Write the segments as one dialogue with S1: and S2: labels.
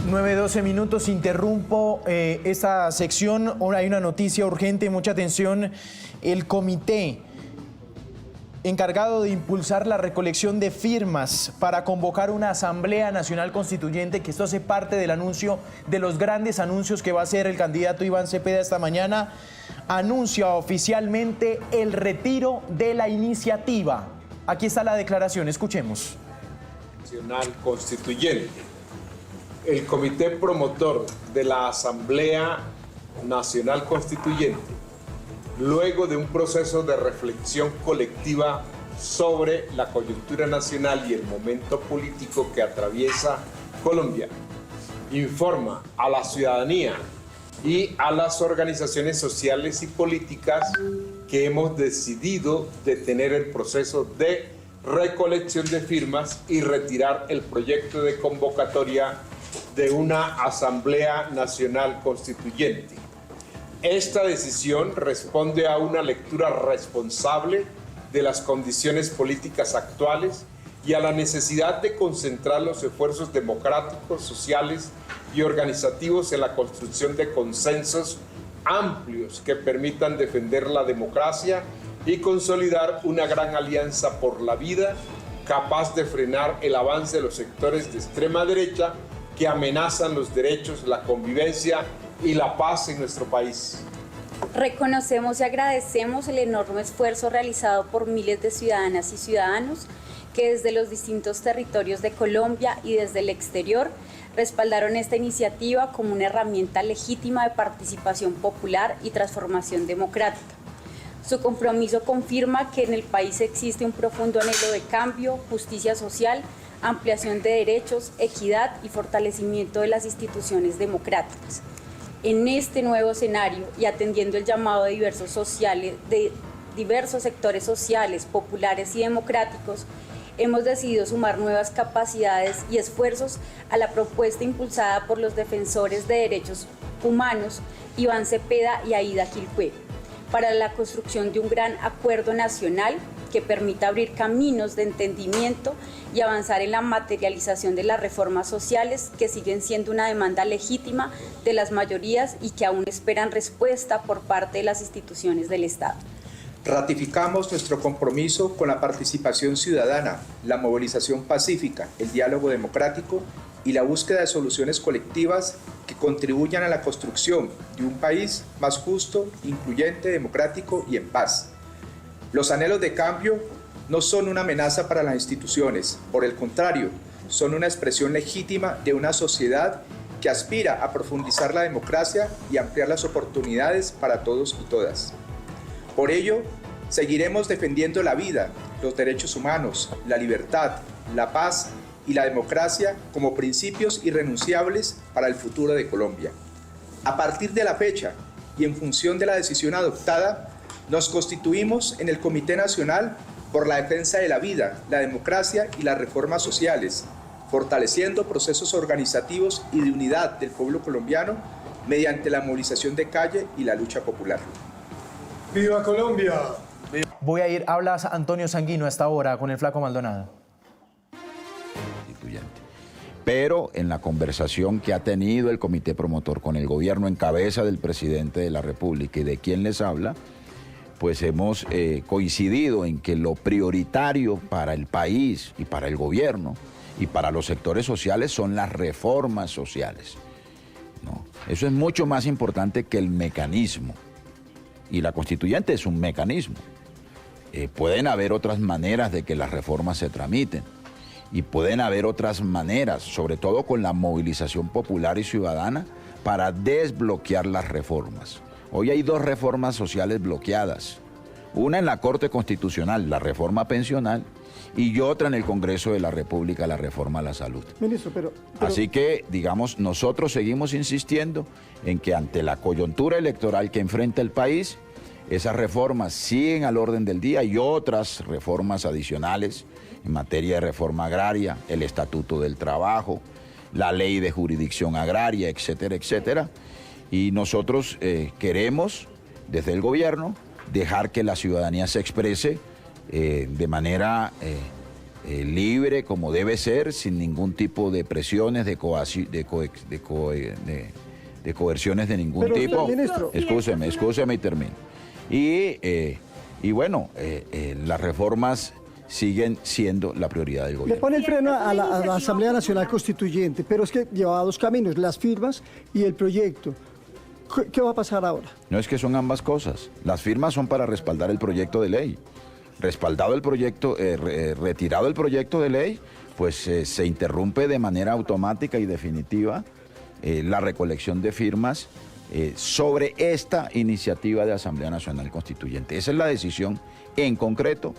S1: 9:12 minutos, interrumpo esta sección. Ahora hay una noticia urgente, mucha atención. El comité encargado de impulsar la recolección de firmas para convocar una Asamblea Nacional Constituyente, que esto hace parte del anuncio, de los grandes anuncios que va a hacer el candidato Iván Cepeda esta mañana, anuncia oficialmente el retiro de la iniciativa. Aquí está la declaración, escuchemos.
S2: Nacional Constituyente. El comité promotor de la Asamblea Nacional Constituyente, luego de un proceso de reflexión colectiva sobre la coyuntura nacional y el momento político que atraviesa Colombia, informa a la ciudadanía y a las organizaciones sociales y políticas que hemos decidido detener el proceso de recolección de firmas y retirar el proyecto de convocatoria de una Asamblea Nacional Constituyente. Esta decisión responde a una lectura responsable de las condiciones políticas actuales y a la necesidad de concentrar los esfuerzos democráticos, sociales y organizativos en la construcción de consensos amplios que permitan defender la democracia y consolidar una gran alianza por la vida capaz de frenar el avance de los sectores de extrema derecha que amenazan los derechos, la convivencia y la paz en nuestro país.
S3: Reconocemos y agradecemos el enorme esfuerzo realizado por miles de ciudadanas y ciudadanos que desde los distintos territorios de Colombia y desde el exterior respaldaron esta iniciativa como una herramienta legítima de participación popular y transformación democrática. Su compromiso confirma que en el país existe un profundo anhelo de cambio, justicia social, ampliación de derechos, equidad y fortalecimiento de las instituciones democráticas. En este nuevo escenario y atendiendo el llamado de diversos sectores sociales, populares y democráticos, hemos decidido sumar nuevas capacidades y esfuerzos a la propuesta impulsada por los defensores de derechos humanos Iván Cepeda y Aida Quilpué, para la construcción de un gran acuerdo nacional que permita abrir caminos de entendimiento y avanzar en la materialización de las reformas sociales que siguen siendo una demanda legítima de las mayorías y que aún esperan respuesta por parte de las instituciones del Estado.
S4: Ratificamos nuestro compromiso con la participación ciudadana, la movilización pacífica, el diálogo democrático y la búsqueda de soluciones colectivas que contribuyan a la construcción de un país más justo, incluyente, democrático y en paz. Los anhelos de cambio no son una amenaza para las instituciones, por el contrario, son una expresión legítima de una sociedad que aspira a profundizar la democracia y ampliar las oportunidades para todos y todas. Por ello, seguiremos defendiendo la vida, los derechos humanos, la libertad, la paz y la democracia como principios irrenunciables para el futuro de Colombia. A partir de la fecha y en función de la decisión adoptada, nos constituimos en el Comité Nacional por la defensa de la vida, la democracia y las reformas sociales, fortaleciendo procesos organizativos y de unidad del pueblo colombiano mediante la movilización de calle y la lucha popular.
S5: ¡Viva Colombia!
S1: Voy a ir, habla Antonio Sanguino a esta hora con el Flaco Maldonado.
S6: Pero en la conversación que ha tenido el comité promotor con el gobierno en cabeza del presidente de la República y de quien les habla, pues hemos coincidido en que lo prioritario para el país y para el gobierno y para los sectores sociales son las reformas sociales, ¿no? Eso es mucho más importante que el mecanismo. Y la constituyente es un mecanismo. Pueden haber otras maneras de que las reformas se tramiten y pueden haber otras maneras, sobre todo con la movilización popular y ciudadana, para desbloquear las reformas. Hoy hay dos reformas sociales bloqueadas. Una en la Corte Constitucional, la reforma pensional, y otra en el Congreso de la República, la reforma a la salud.
S5: Ministro, pero...
S6: Así que, digamos, nosotros seguimos insistiendo en que ante la coyuntura electoral que enfrenta el país, esas reformas siguen al orden del día y otras reformas adicionales en materia de reforma agraria, el Estatuto del Trabajo, la Ley de Jurisdicción Agraria, etcétera, etcétera. Y nosotros queremos, desde el gobierno, dejar que la ciudadanía se exprese de manera libre como debe ser, sin ningún tipo de presiones, de coerciones de ningún tipo.
S7: Ministro.
S6: Escúcheme y termino. Y bueno, las reformas siguen siendo la prioridad del
S7: Le
S6: gobierno.
S7: pone el freno a la Asamblea Nacional Constituyente, pero es que llevaba dos caminos, las firmas y el proyecto. ¿Qué va a pasar ahora?
S6: No es que son ambas cosas. Las firmas son para respaldar el proyecto de ley. Respaldado el proyecto, retirado el proyecto de ley, pues se interrumpe de manera automática y definitiva la recolección de firmas sobre esta iniciativa de Asamblea Nacional Constituyente. Esa es la decisión en concreto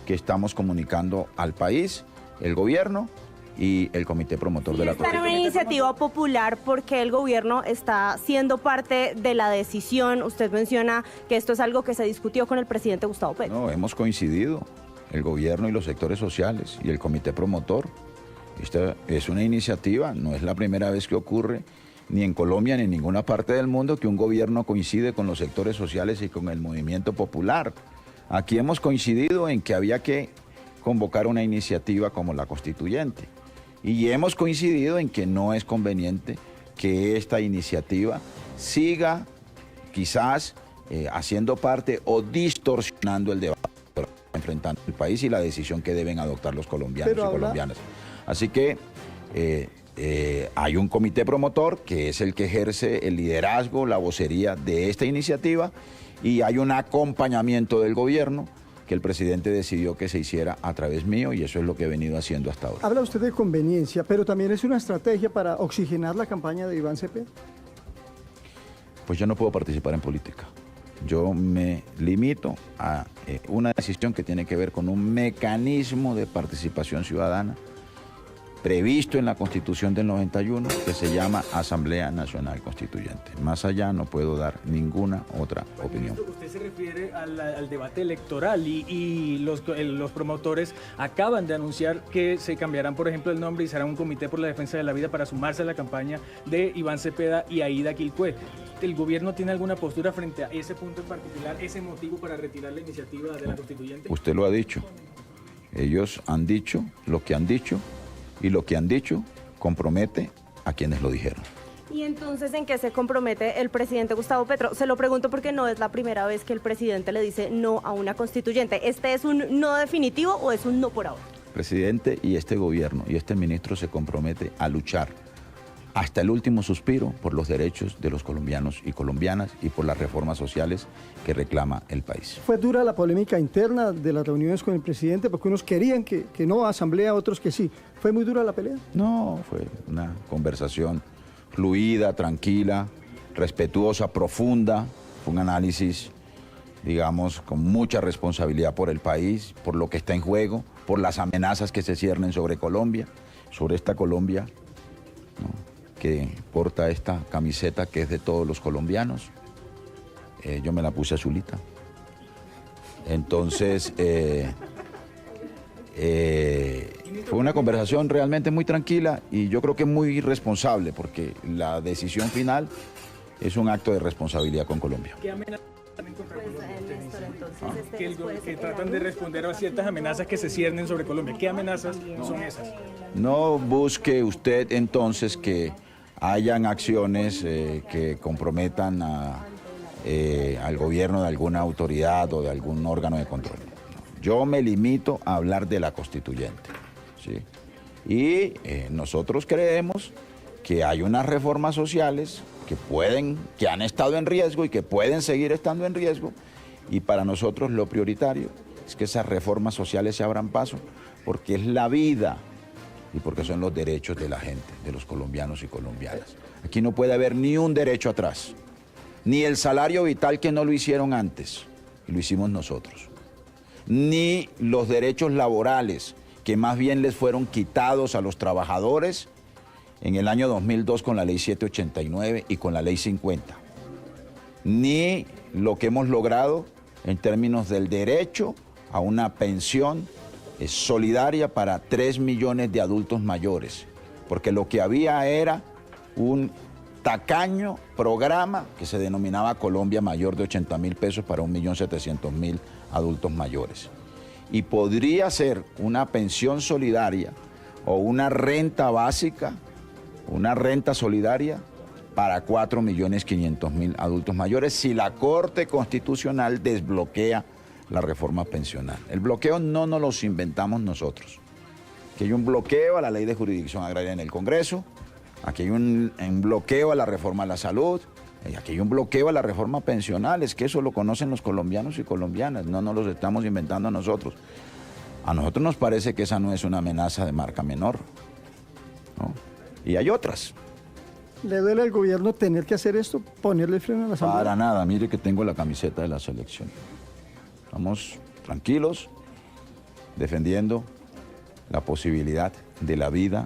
S6: que estamos comunicando al país, el gobierno y el comité promotor de la
S8: Esta era una iniciativa popular porque el gobierno está siendo parte de la decisión. Usted menciona que esto es algo que se discutió con el presidente Gustavo Petro.
S6: No, hemos coincidido, el gobierno y los sectores sociales y el comité promotor. Esta es una iniciativa, no es la primera vez que ocurre, ni en Colombia ni en ninguna parte del mundo, que un gobierno coincide con los sectores sociales y con el movimiento popular. Aquí hemos coincidido en que había que convocar una iniciativa como la constituyente. Y hemos coincidido en que no es conveniente que esta iniciativa siga quizás haciendo parte o distorsionando el debate enfrentando el país y la decisión que deben adoptar los colombianos y colombianas. Así que hay un comité promotor que es el que ejerce el liderazgo, la vocería de esta iniciativa y hay un acompañamiento del gobierno que el presidente decidió que se hiciera a través mío y eso es lo que he venido haciendo hasta ahora.
S7: Habla usted de conveniencia, pero también es una estrategia para oxigenar la campaña de Iván Cepeda.
S6: Pues yo no puedo participar en política. Yo me limito a una decisión que tiene que ver con un mecanismo de participación ciudadana previsto en la Constitución del 91 que se llama Asamblea Nacional Constituyente. Más allá no puedo dar ninguna otra opinión.
S9: Usted se refiere al debate electoral y los promotores acaban de anunciar que se cambiarán, por ejemplo, el nombre y será un comité por la defensa de la vida para sumarse a la campaña de Iván Cepeda y Aida Quilpué. ¿El gobierno tiene alguna postura frente a ese punto en particular, ese motivo para retirar la iniciativa de la constituyente?
S6: Usted lo ha dicho. Ellos han dicho lo que han dicho y lo que han dicho compromete a quienes lo dijeron.
S8: ¿Y entonces en qué se compromete el presidente Gustavo Petro? Se lo pregunto porque no es la primera vez que el presidente le dice no a una constituyente. ¿Este es un no definitivo o es un no por ahora?
S6: El presidente y este gobierno y este ministro se compromete a luchar hasta el último suspiro por los derechos de los colombianos y colombianas y por las reformas sociales que reclama el país.
S7: Fue dura la polémica interna de las reuniones con el presidente porque unos querían que no asamblea, otros que sí. ¿Fue muy dura la pelea?
S6: No, fue una conversación fluida, tranquila, respetuosa, profunda. Fue un análisis, digamos, con mucha responsabilidad por el país, por lo que está en juego, por las amenazas que se ciernen sobre Colombia, sobre esta Colombia, ¿no?, que porta esta camiseta que es de todos los colombianos. Yo me la puse azulita. Entonces, fue una conversación realmente muy tranquila y yo creo que muy responsable porque la decisión final es un acto de responsabilidad con Colombia.
S9: ¿Qué amenazas también contra Colombia? Que tratan de responder a ciertas amenazas que se ciernen sobre Colombia. ¿Qué amenazas son esas?
S6: No busque usted entonces que hayan acciones que comprometan al gobierno de alguna autoridad o de algún órgano de control. Yo me limito a hablar de la constituyente, ¿sí? Y nosotros creemos que hay unas reformas sociales que han estado en riesgo y que pueden seguir estando en riesgo, y para nosotros lo prioritario es que esas reformas sociales se abran paso, porque es la vida y porque son los derechos de la gente, de los colombianos y colombianas. Aquí no puede haber ni un derecho atrás, ni el salario vital que no lo hicieron antes, y lo hicimos nosotros, ni los derechos laborales que más bien les fueron quitados a los trabajadores en el año 2002 con la ley 789 y con la ley 50, ni lo que hemos logrado en términos del derecho a una pensión solidaria para 3 millones de adultos mayores, porque lo que había era un tacaño programa que se denominaba Colombia Mayor de 80.000 pesos para 1.700.000 adultos mayores. y podría ser una pensión solidaria o una renta básica, una renta solidaria para 4.500.000 adultos mayores si la Corte Constitucional desbloquea la reforma pensional. El bloqueo no nos lo inventamos nosotros. Aquí hay un bloqueo a la ley de jurisdicción agraria en el Congreso, aquí hay un bloqueo a la reforma a la salud, y aquí hay un bloqueo a la reforma pensional. Es que eso lo conocen los colombianos y colombianas, no nos lo estamos inventando nosotros. A nosotros nos parece que esa no es una amenaza de marca menor, ¿no? Y hay otras.
S7: ¿Le duele al gobierno tener que hacer esto, ponerle freno a la Asamblea?
S6: Para nada, mire que tengo la camiseta de la selección. Estamos tranquilos, defendiendo la posibilidad de la vida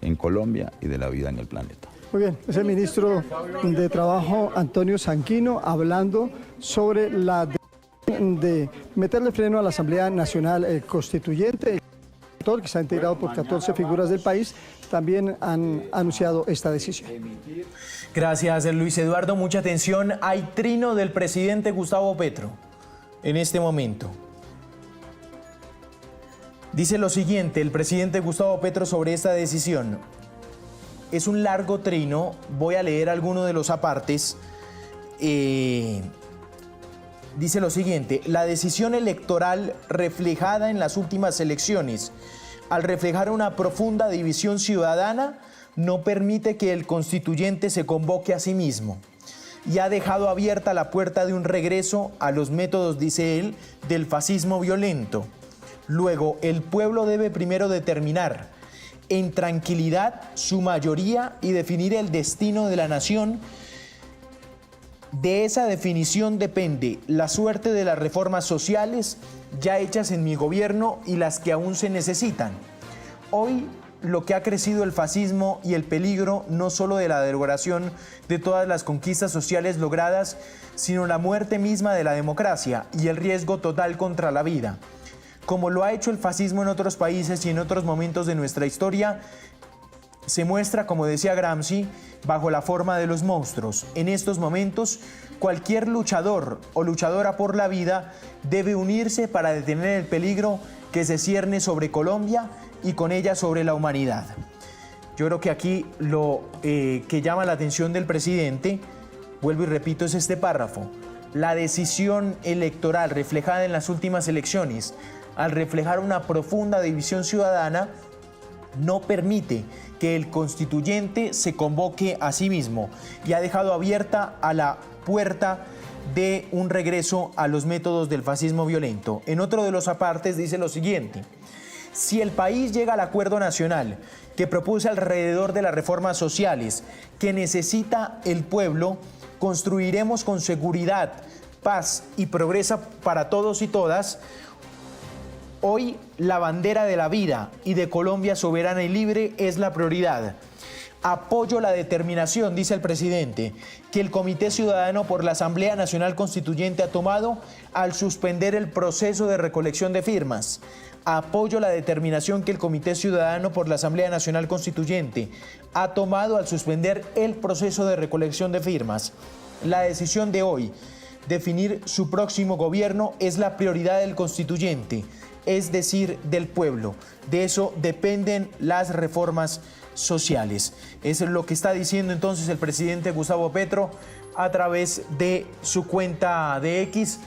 S6: en Colombia y de la vida en el planeta.
S7: Muy bien, es el ministro de Trabajo, Antonio Sanquino, hablando sobre la de meterle freno a la Asamblea Nacional Constituyente, que está integrado por 14 figuras del país, también han anunciado esta decisión.
S1: Gracias, Luis Eduardo. Mucha atención. Hay trino del presidente Gustavo Petro en este momento. Dice lo siguiente, el presidente Gustavo Petro sobre esta decisión. Es un largo trino, voy a leer algunos de los apartes. Dice lo siguiente, la decisión electoral reflejada en las últimas elecciones, al reflejar una profunda división ciudadana, no permite que el constituyente se convoque a sí mismo y ha dejado abierta la puerta de un regreso a los métodos, dice él, del fascismo violento. Luego, el pueblo debe primero determinar en tranquilidad su mayoría y definir el destino de la nación. De esa definición depende la suerte de las reformas sociales ya hechas en mi gobierno y las que aún se necesitan. Hoy lo que ha crecido el fascismo y el peligro no solo de la derogación de todas las conquistas sociales logradas, sino la muerte misma de la democracia y el riesgo total contra la vida. Como lo ha hecho el fascismo en otros países y en otros momentos de nuestra historia, se muestra, como decía Gramsci, bajo la forma de los monstruos. En estos momentos, cualquier luchador o luchadora por la vida debe unirse para detener el peligro que se cierne sobre Colombia y con ella sobre la humanidad. Yo creo que aquí lo que llama la atención del presidente, vuelvo y repito, es este párrafo. La decisión electoral reflejada en las últimas elecciones, al reflejar una profunda división ciudadana, no permite que el constituyente se convoque a sí mismo y ha dejado abierta a la puerta de un regreso a los métodos del fascismo violento. En otro de los apartes dice lo siguiente: si el país llega al acuerdo nacional que propuso alrededor de las reformas sociales que necesita el pueblo, construiremos con seguridad, paz y progreso para todos y todas. Hoy la bandera de la vida y de Colombia soberana y libre es la prioridad. Apoyo la determinación, dice el presidente, que el Comité Ciudadano por la Asamblea Nacional Constituyente ha tomado al suspender el proceso de recolección de firmas. Apoyo la determinación que el Comité Ciudadano por la Asamblea Nacional Constituyente ha tomado al suspender el proceso de recolección de firmas. La decisión de hoy, definir su próximo gobierno, es la prioridad del constituyente, es decir, del pueblo. De eso dependen las reformas sociales. Eso es lo que está diciendo entonces el presidente Gustavo Petro a través de su cuenta de X.